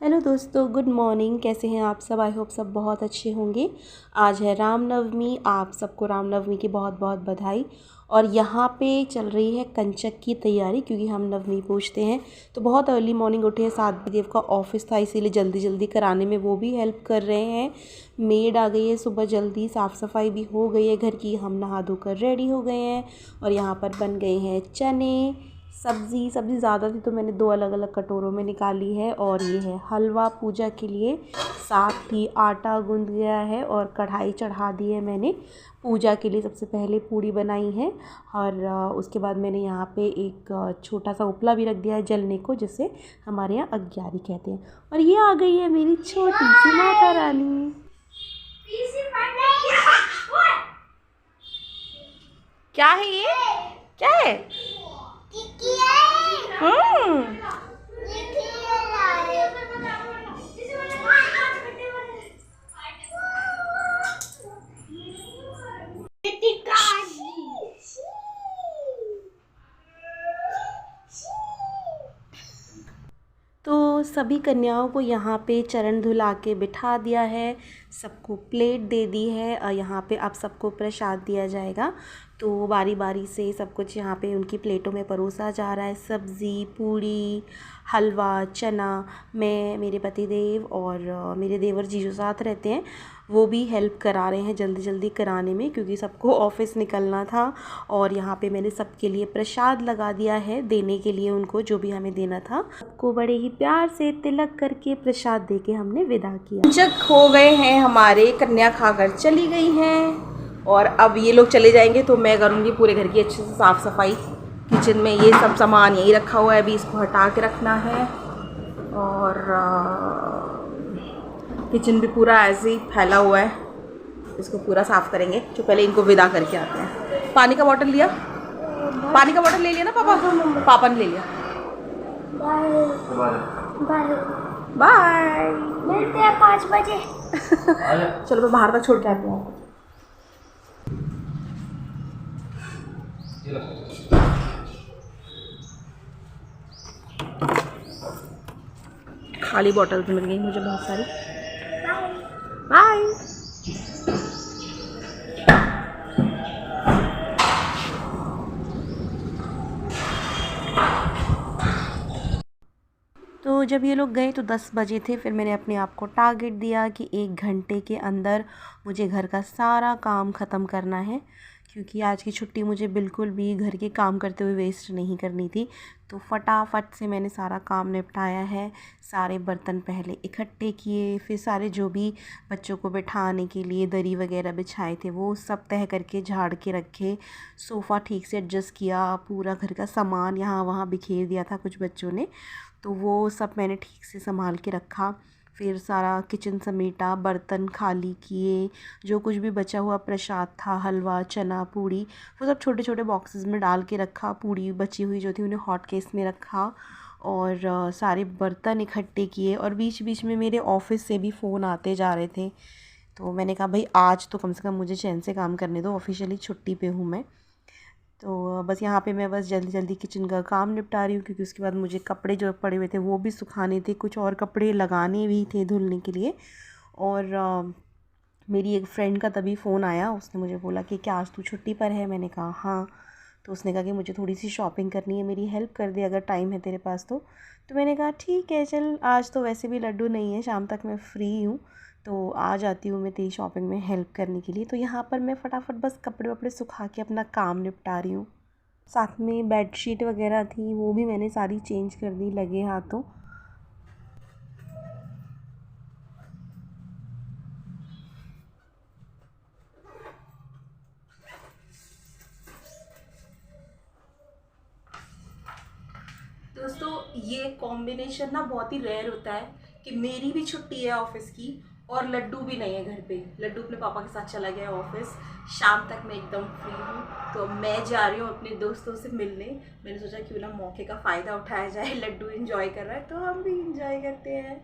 Hello दोस्तों, good morning. कैसे हैं आप सब? आई होप सब बहुत अच्छे होंगे। आज है रामनवमी। आप सबको रामनवमी की बहुत बहुत बधाई। और यहाँ पे चल रही है कंचक की तैयारी, क्योंकि हम नवमी पूजते हैं। तो बहुत अर्ली मॉर्निंग उठे हैं। 7 देव का ऑफिस था, इसीलिए जल्दी जल्दी कराने में वो भी हेल्प कर रहे हैं। मेड आ गई है सुबह जल्दी, साफ़ सफाई भी हो गई है घर की। हम नहा धोकर रेडी हो गए हैं और यहाँ पर बन गए हैं चने। सब्ज़ी ज़्यादा थी तो मैंने 2 अलग अलग कटोरों में निकाली है। और ये है हलवा पूजा के लिए। साथ ही आटा गूंद गया है और कढ़ाई चढ़ा दी है मैंने पूजा के लिए। सबसे पहले पूड़ी बनाई है और उसके बाद मैंने यहाँ पे एक छोटा सा उपला भी रख दिया है जलने को, जिसे हमारे यहाँ अग्यारी कहते हैं। और ये आ गई है मेरी छोटी सी माता रानी। क्या है ये? क्या है? हम्म। तो सभी कन्याओं को यहाँ पे चरण धुला के बिठा दिया है, सबको प्लेट दे दी है और यहाँ पे अब सबको प्रसाद दिया जाएगा। तो बारी बारी से सब कुछ यहाँ पे उनकी प्लेटों में परोसा जा रहा है। सब्ज़ी, पूड़ी, हलवा, चना। मैं, मेरे पतिदेव और मेरे देवर जी जो साथ रहते हैं, वो भी हेल्प करा रहे हैं जल्दी जल्दी कराने में, क्योंकि सबको ऑफिस निकलना था। और यहाँ पे मैंने सबके लिए प्रसाद लगा दिया है देने के लिए, उनको जो भी हमें देना था। सबको बड़े ही प्यार से तिलक करके प्रसाद दे के हमने विदा किया। जग हो गए हैं हमारे, कन्या खाकर चली गई हैं और अब ये लोग चले जाएंगे तो मैं करूँगी पूरे घर की अच्छे से साफ़ सफाई। किचन में ये सब सामान यही रखा हुआ है, अभी इसको हटा के रखना है। और किचन भी पूरा ऐसे ही फैला हुआ है, इसको पूरा साफ़ करेंगे। जो पहले इनको विदा करके आते हैं। पानी का बॉटल लिया? पानी का बॉटल ले लिया ना पापा? पापा ने ले लिया। बाय बाय, मिलते हैं 5 बजे। चलो मैं बाहर तक छोड़ के आती हूँ। खाली बॉटल्स मिल गई मुझे बहुत सारी। बाय। तो जब ये लोग गए तो 10 बजे थे। फिर मैंने अपने आप को टारगेट दिया कि 1 घंटे के अंदर मुझे घर का सारा काम ख़त्म करना है, क्योंकि आज की छुट्टी मुझे बिल्कुल भी घर के काम करते हुए वेस्ट नहीं करनी थी। तो फटाफट से मैंने सारा काम निपटाया है। सारे बर्तन पहले इकट्ठे किए, फिर सारे जो भी बच्चों को बिठाने के लिए दरी वगैरह बिछाए थे वो सब तह करके झाड़ के रखे। सोफ़ा ठीक से एडजस्ट किया, पूरा घर का सामान यहाँ वहाँ बिखेर दिया था कुछ बच्चों ने, तो वो सब मैंने ठीक से संभाल के रखा। फिर सारा किचन समेटा, बर्तन खाली किए। जो कुछ भी बचा हुआ प्रसाद था, हलवा, चना, पूड़ी, वो सब छोटे छोटे बॉक्सेस में डाल के रखा। पूड़ी बची हुई जो थी उन्हें हॉट केस में रखा और सारे बर्तन इकट्ठे किए। और बीच बीच में मेरे ऑफ़िस से भी फ़ोन आते जा रहे थे, तो मैंने कहा भाई आज तो कम से कम मुझे चैन से काम करने दो, ऑफिशियली छुट्टी पे हूँ मैं। तो बस यहाँ पे मैं बस जल्दी जल्दी किचन का काम निपटा रही हूँ, क्योंकि उसके बाद मुझे कपड़े जो पड़े हुए थे वो भी सुखाने थे, कुछ और कपड़े लगाने भी थे धुलने के लिए। और मेरी एक फ्रेंड का तभी फ़ोन आया, उसने मुझे बोला कि क्या आज तू छुट्टी पर है? मैंने कहा हाँ। तो उसने कहा कि मुझे थोड़ी सी शॉपिंग करनी है, मेरी हेल्प कर दे अगर टाइम है तेरे पास तो। मैंने कहा ठीक है चल, आज तो वैसे भी लड्डू नहीं है, शाम तक मैं फ्री हूँ, तो आ जाती हूँ मैं तेरी शॉपिंग में हेल्प करने के लिए। तो यहाँ पर मैं फटाफट बस कपड़े वपड़े सुखा के अपना काम निपटा रही हूँ। साथ में बेडशीट वगैरह थी वो भी मैंने सारी चेंज कर दी लगे हाथों। दोस्तों ये कॉम्बिनेशन ना बहुत ही रेयर होता है कि मेरी भी छुट्टी है ऑफिस की और लड्डू भी नहीं है घर पे। लड्डू अपने पापा के साथ चला गया ऑफिस, शाम तक मैं एकदम फ्री हूँ। तो मैं जा रही हूँ अपने दोस्तों से मिलने। मैंने सोचा क्यों ना मौके का फ़ायदा उठाया जाए, लड्डू एंजॉय कर रहा है तो हम भी एंजॉय करते हैं।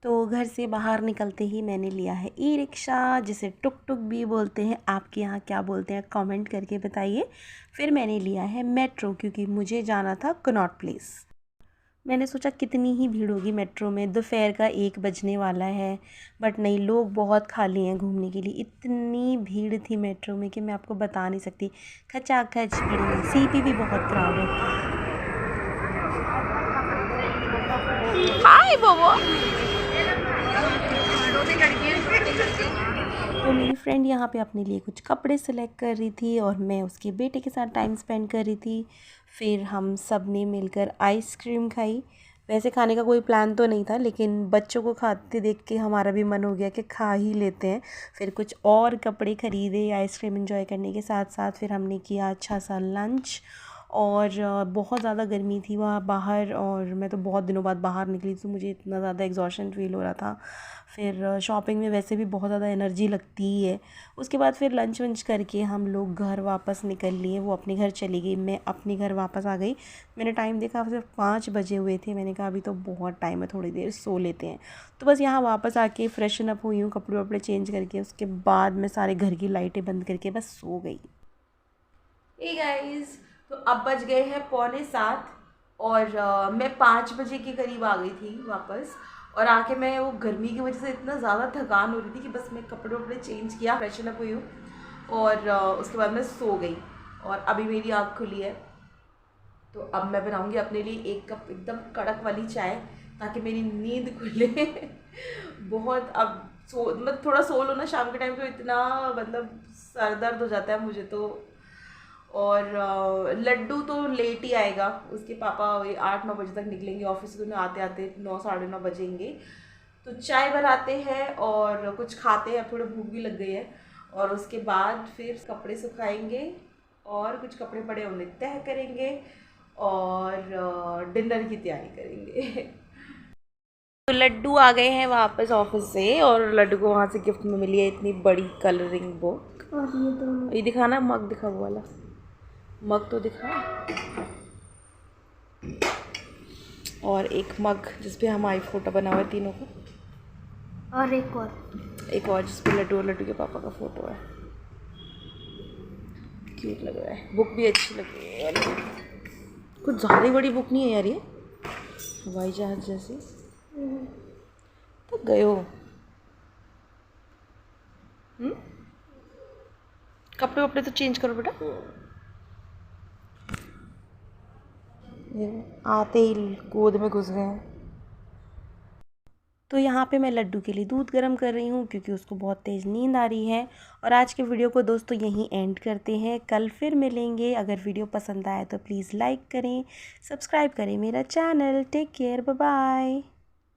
तो घर से बाहर निकलते ही मैंने लिया है ई रिक्शा, जिसे टुक टुक भी बोलते हैं। आपके यहाँ क्या बोलते हैं कमेंट करके बताइए। फिर मैंने लिया है मेट्रो, क्योंकि मुझे जाना था कनॉट प्लेस। मैंने सोचा कितनी ही भीड़ होगी मेट्रो में, दोपहर का 1 बजने वाला है, बट नहीं, लोग बहुत खाली हैं घूमने के लिए। इतनी भीड़ थी मेट्रो में कि मैं आपको बता नहीं सकती। खचाखच भीड़ है, सीपी भी बहुत क्राउडेड थी। हाय बोबो। तो मेरी फ्रेंड यहाँ पे अपने लिए कुछ कपड़े सेलेक्ट कर रही थी और मैं उसके बेटे के साथ टाइम स्पेंड कर रही थी। फिर हम सब ने मिलकर आइसक्रीम खाई। वैसे खाने का कोई प्लान तो नहीं था, लेकिन बच्चों को खाते देख के हमारा भी मन हो गया कि खा ही लेते हैं। फिर कुछ और कपड़े ख़रीदे आइसक्रीम एंजॉय करने के साथ साथ। फिर हमने किया अच्छा सा लंच। और बहुत ज़्यादा गर्मी थी वहाँ बाहर, और मैं तो बहुत दिनों बाद बाहर निकली, तो मुझे इतना ज़्यादा एग्जॉशन फ़ील हो रहा था। फिर शॉपिंग में वैसे भी बहुत ज़्यादा एनर्जी लगती ही है। उसके बाद फिर लंच वंच करके हम लोग घर वापस निकल लिए। वो अपने घर चली गई, मैं अपने घर वापस आ गई। मैंने टाइम देखा, सिर्फ 5 बजे हुए थे। मैंने कहा अभी तो बहुत टाइम है, थोड़ी देर सो लेते हैं। तो बस यहाँ वापस आके फ्रेशन अप हुई हूँ, कपड़े वपड़े चेंज करके। उसके बाद मैं सारे घर की लाइटें बंद करके बस सो गई। हे गाइस, तो अब बज गए हैं 6:45 और मैं 5 बजे के करीब आ गई थी वापस। और आके मैं वो गर्मी की वजह से इतना ज़्यादा थकान हो रही थी कि बस मैं कपड़े वपड़े चेंज किया, फ्रेशन अप हुई हूँ और उसके बाद मैं सो गई। और अभी मेरी आँख खुली है, तो अब मैं बनाऊँगी अपने लिए 1 कप एकदम कड़क वाली चाय, ताकि मेरी नींद खुले। बहुत अब मतलब थोड़ा सो लो ना शाम के टाइम, तो इतना मतलब सर दर्द हो जाता है मुझे तो। और लड्डू तो लेट ही आएगा, उसके पापा 8-9 बजे तक निकलेंगे ऑफिस से, तो उन्हें आते आते 9 साढ़े 9 बजेंगे। तो चाय बनाते हैं और कुछ खाते हैं, थोड़ी भूख भी लग गई है। और उसके बाद फिर कपड़े सुखाएंगे और कुछ कपड़े पड़े उन्हें तह करेंगे और डिनर की तैयारी करेंगे। तो लड्डू आ गए हैं वापस ऑफिस से, और लड्डू को वहाँ से गिफ्ट में मिली है इतनी बड़ी कलरिंग बुक। और ये दिखाना, मग दिखा, वो वाला मग तो दिखा। और एक मग जिस पे हमारी फ़ोटो बना हुआ है तीनों का। और एक और जिस पे लड्डू और लड्डू के पापा का फ़ोटो है। क्यूट लग रहा है। बुक भी अच्छी लग रही है यार, कुछ ज़्यादा बड़ी बुक नहीं है यार ये, हवाई जहाज़ जैसी। तो गए हो कपड़े वपड़े तो चेंज करो बेटा। आते ही गोद में घुस गए हैं। तो यहाँ पे मैं लड्डू के लिए दूध गर्म कर रही हूँ, क्योंकि उसको बहुत तेज़ नींद आ रही है। और आज के वीडियो को दोस्तों यहीं एंड करते हैं, कल फिर मिलेंगे। अगर वीडियो पसंद आए तो प्लीज़ लाइक करें, सब्सक्राइब करें मेरा channel. Take care, bye bye.